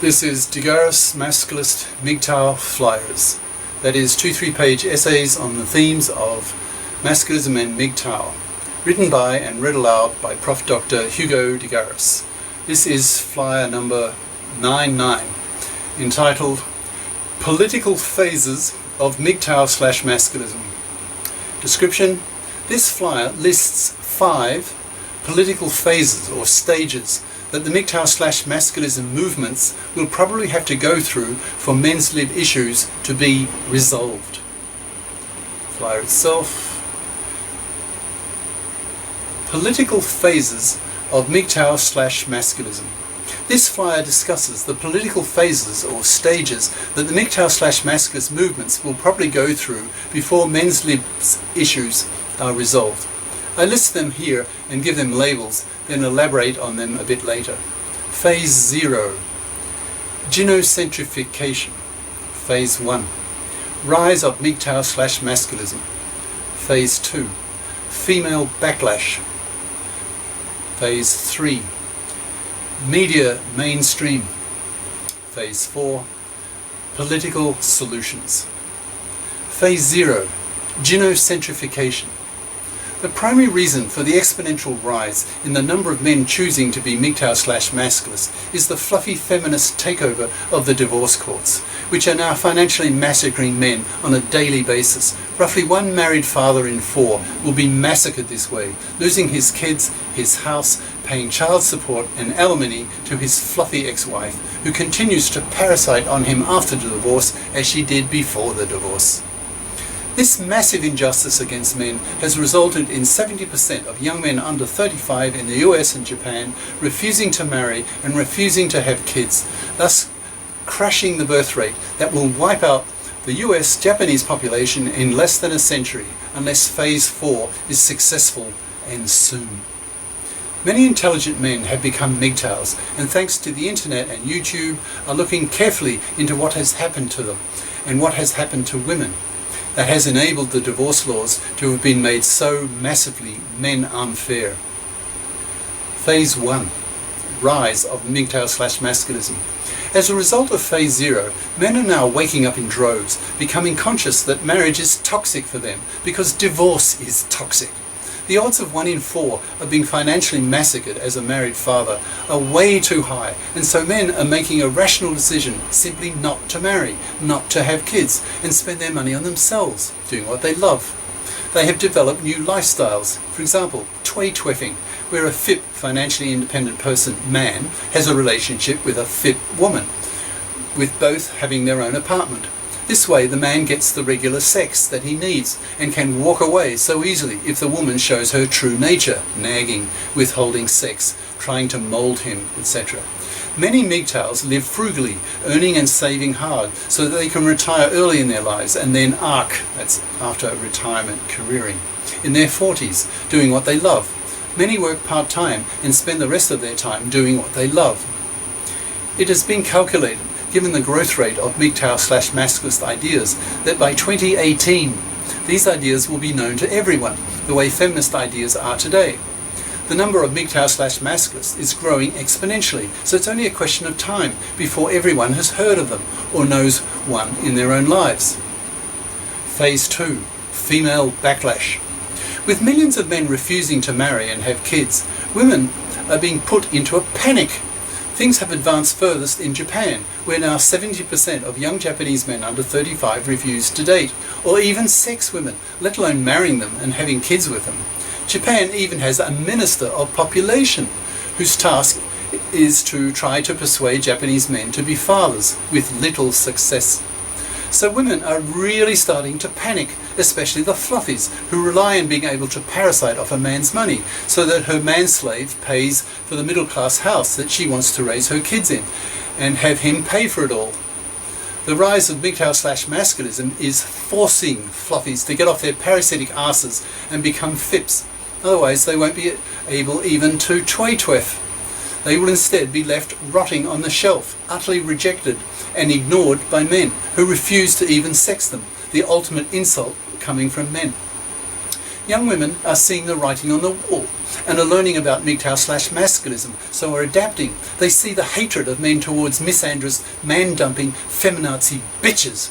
This is GARIS Masculist MGTOW flyers. That is 2 3-page essays on the themes of masculism and MGTOW, written by and read aloud by Prof. Dr. Hugo de Garis. This is flyer number 99, entitled Political Phases of MGTOW/Masculism. Description: this flyer lists 5 political phases or stages that the MGTOW/Masculism movements will probably have to go through for men's lib issues to be resolved. Flyer itself. Political phases of MGTOW/Masculism. This flyer discusses the political phases or stages that the MGTOW/Masculist movements will probably go through before men's lib issues are resolved. I list them here and give them labels, then elaborate on them a bit later. Phase 0. Gynocentrification. Phase 1. Rise of MGTOW/Masculism. Phase 2. Female backlash. Phase 3. Media mainstream. Phase 4. Political solutions. Phase 0. Gynocentrification. The primary reason for the exponential rise in the number of men choosing to be MGTOW/Masculist is the fluffy feminist takeover of the divorce courts, which are now financially massacring men on a daily basis. Roughly 1 married father in 4 will be massacred this way, losing his kids, his house, paying child support and alimony to his fluffy ex-wife, who continues to parasite on him after the divorce as she did before the divorce. This massive injustice against men has resulted in 70% of young men under 35 in the US and Japan refusing to marry and refusing to have kids, thus crashing the birth rate that will wipe out the US-Japanese population in less than a century, unless Phase 4 is successful and soon. Many intelligent men have become MGTOWs, and thanks to the internet and YouTube are looking carefully into what has happened to them and what has happened to women that has enabled the divorce laws to have been made so massively men unfair. Phase 1. Rise of MGTOW/Masculism. As a result of Phase 0, men are now waking up in droves, becoming conscious that marriage is toxic for them because divorce is toxic. The odds of 1 in 4 of being financially massacred as a married father are way too high, and so men are making a rational decision simply not to marry, not to have kids, and spend their money on themselves, doing what they love. They have developed new lifestyles. For example, tway-tweffing, where a FIP, financially independent person, man, has a relationship with a FIP woman, with both having their own apartment. This way the man gets the regular sex that he needs and can walk away so easily if the woman shows her true nature, nagging, withholding sex, trying to mould him, etc. Many MGTOWs live frugally, earning and saving hard so that they can retire early in their lives and then arc, that's after retirement careering, in their 40s, doing what they love. Many work part-time and spend the rest of their time doing what they love. It has been calculated, given the growth rate of MGTOW/Masculist ideas, that by 2018 these ideas will be known to everyone, the way feminist ideas are today. The number of MGTOW/Masculists is growing exponentially, so it's only a question of time before everyone has heard of them or knows one in their own lives. Phase 2. Female backlash. With millions of men refusing to marry and have kids, women are being put into a panic. Things have advanced furthest in Japan, where now 70% of young Japanese men under 35 refuse to date, or even sex women, let alone marrying them and having kids with them. Japan even has a minister of population, whose task is to try to persuade Japanese men to be fathers, with little success. So women are really starting to panic, especially the fluffies, who rely on being able to parasite off a man's money so that her manslave pays for the middle-class house that she wants to raise her kids in, and have him pay for it all. The rise of MGTOW/Masculism is forcing fluffies to get off their parasitic asses and become FIPs. Otherwise they won't be able even to tway-tweff. They will instead be left rotting on the shelf, utterly rejected and ignored by men who refuse to even sex them, the ultimate insult coming from men. Young women are seeing the writing on the wall and are learning about MGTOW/masculism, so are adapting. They see the hatred of men towards misandrous, man-dumping, feminazi bitches,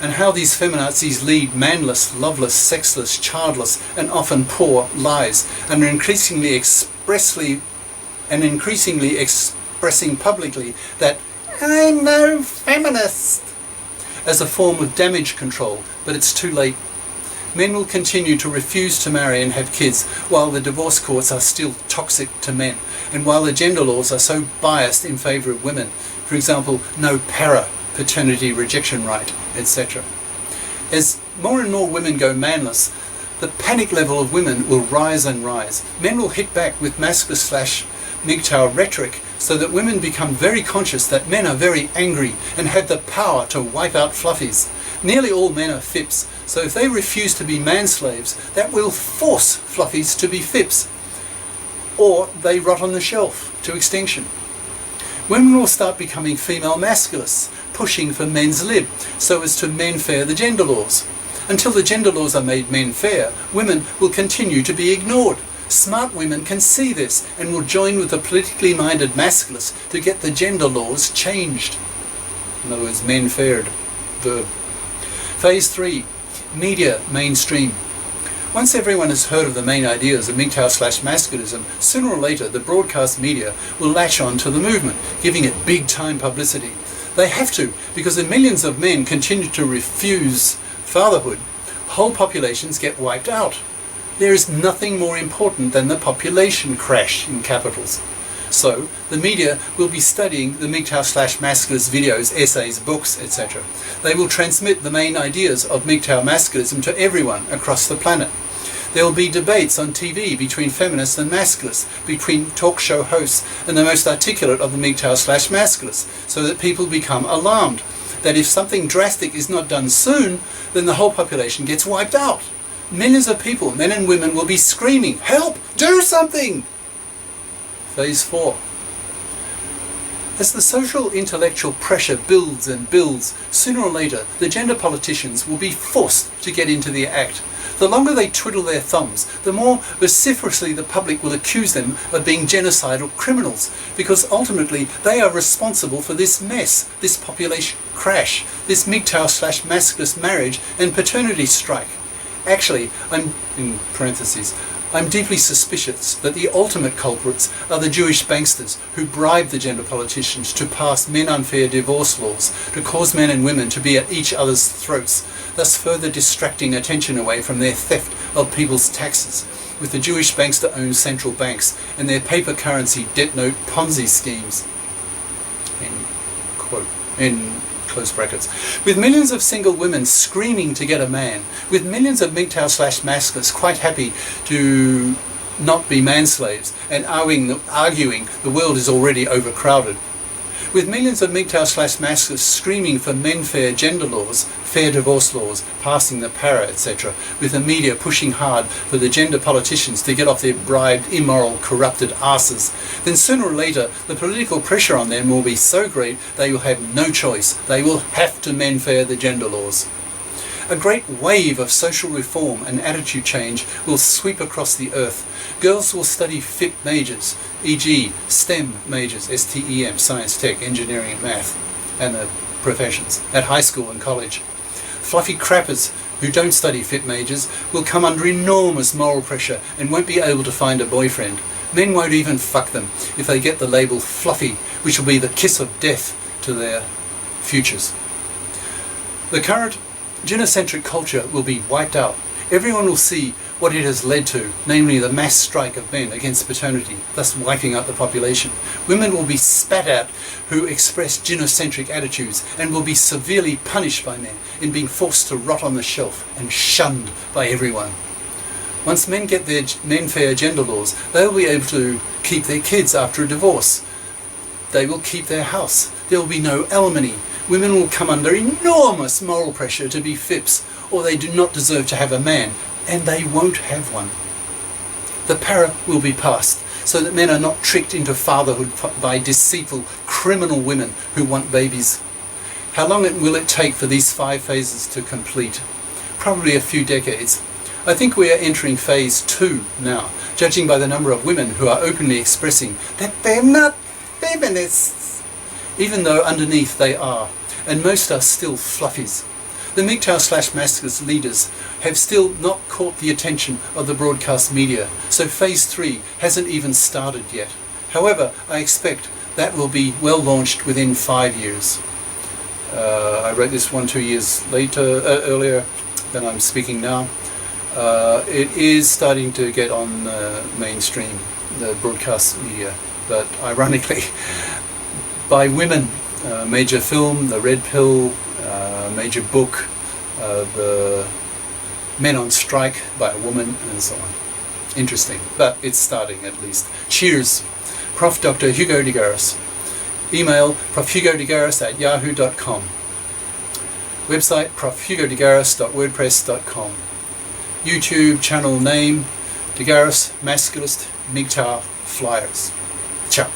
and how these feminazis lead manless, loveless, sexless, childless, and often poor lives, and are increasingly expressing publicly that I'm no feminist as a form of damage control, but it's too late. Men will continue to refuse to marry and have kids while the divorce courts are still toxic to men, and while the gender laws are so biased in favour of women. For example, no paternity rejection right, etc. As more and more women go manless, the panic level of women will rise and rise. Men will hit back with masculist/MGTOW rhetoric, so that women become very conscious that men are very angry and have the power to wipe out fluffies. Nearly all men are fips, so if they refuse to be man-slaves, that will force fluffies to be fips, or they rot on the shelf to extinction. Women will start becoming female masculists, pushing for men's lib, so as to men-fair the gender laws. Until the gender laws are made men-fair, women will continue to be ignored. Smart women can see this and will join with the politically minded masculists to get the gender laws changed. In other words, men-faired. Verb. Phase 3. Media mainstream. Once everyone has heard of the main ideas of MGTOW/masculism, sooner or later the broadcast media will latch on to the movement, giving it big-time publicity. They have to, because if millions of men continue to refuse fatherhood, whole populations get wiped out. There is nothing more important than the population crash, in capitals. So, the media will be studying the MGTOW/masculist videos, essays, books, etc. They will transmit the main ideas of MGTOW masculism to everyone across the planet. There will be debates on TV between feminists and masculists, between talk show hosts and the most articulate of the MGTOW/masculists, so that people become alarmed that if something drastic is not done soon, then the whole population gets wiped out. Millions of people, men and women, will be screaming, "Help! Do something!" Phase 4. As the social intellectual pressure builds and builds, sooner or later the gender politicians will be forced to get into the act. The longer they twiddle their thumbs, the more vociferously the public will accuse them of being genocidal criminals, because ultimately they are responsible for this mess, this population crash, this MGTOW/masculist marriage and paternity strike. Actually, I'm deeply suspicious that the ultimate culprits are the Jewish banksters who bribed the gender politicians to pass men-unfair divorce laws to cause men and women to be at each other's throats, thus further distracting attention away from their theft of people's taxes, with the Jewish bankster-owned central banks and their paper currency debt note Ponzi schemes. In close brackets. With millions of single women screaming to get a man, with millions of MGTOW/masculists quite happy to not be manslaves and arguing the world is already overcrowded, with millions of MGTOW/masculists screaming for men-fair gender laws, fair divorce laws, passing the para, etc., with the media pushing hard for the gender politicians to get off their bribed, immoral, corrupted asses, then sooner or later the political pressure on them will be so great they will have no choice. They will have to men-fair the gender laws. A great wave of social reform and attitude change will sweep across the earth. Girls will study FIP majors, e.g. STEM majors, STEM, science, tech, engineering and math, and the professions, at high school and college. Fluffy crappers who don't study FIP majors will come under enormous moral pressure and won't be able to find a boyfriend. Men won't even fuck them if they get the label fluffy, which will be the kiss of death to their futures. The current genocentric culture will be wiped out. Everyone will see what it has led to, namely the mass strike of men against paternity, thus wiping out the population. Women will be spat at who express genocentric attitudes and will be severely punished by men in being forced to rot on the shelf and shunned by everyone. Once men get their men-fair gender laws, they will be able to keep their kids after a divorce. They will keep their house. There will be no alimony. Women will come under enormous moral pressure to be FIPs, or they do not deserve to have a man, and they won't have one. The para will be passed, so that men are not tricked into fatherhood by deceitful, criminal women who want babies. How long will it take for these 5 phases to complete? Probably a few decades. I think we are entering phase 2 now, judging by the number of women who are openly expressing that they're not feminists, even though underneath they are, and most are still fluffies. The MGTOW/Masculist leaders have still not caught the attention of the broadcast media, so phase 3 hasn't even started yet. However, I expect that will be well launched within 5 years. I wrote this 1-2 years earlier than I'm speaking now. It is starting to get on mainstream, the broadcast media, but ironically by women. Major film, The Red Pill, major book, The Men on Strike by a woman, and so on. Interesting, but it's starting at least. Cheers. Prof. Dr. Hugo de Garis. Email profhugodegaris@yahoo.com. Website profhugodegaris.wordpress.com. YouTube channel name, De Garis Masculist MGTOW Flyers. Ciao.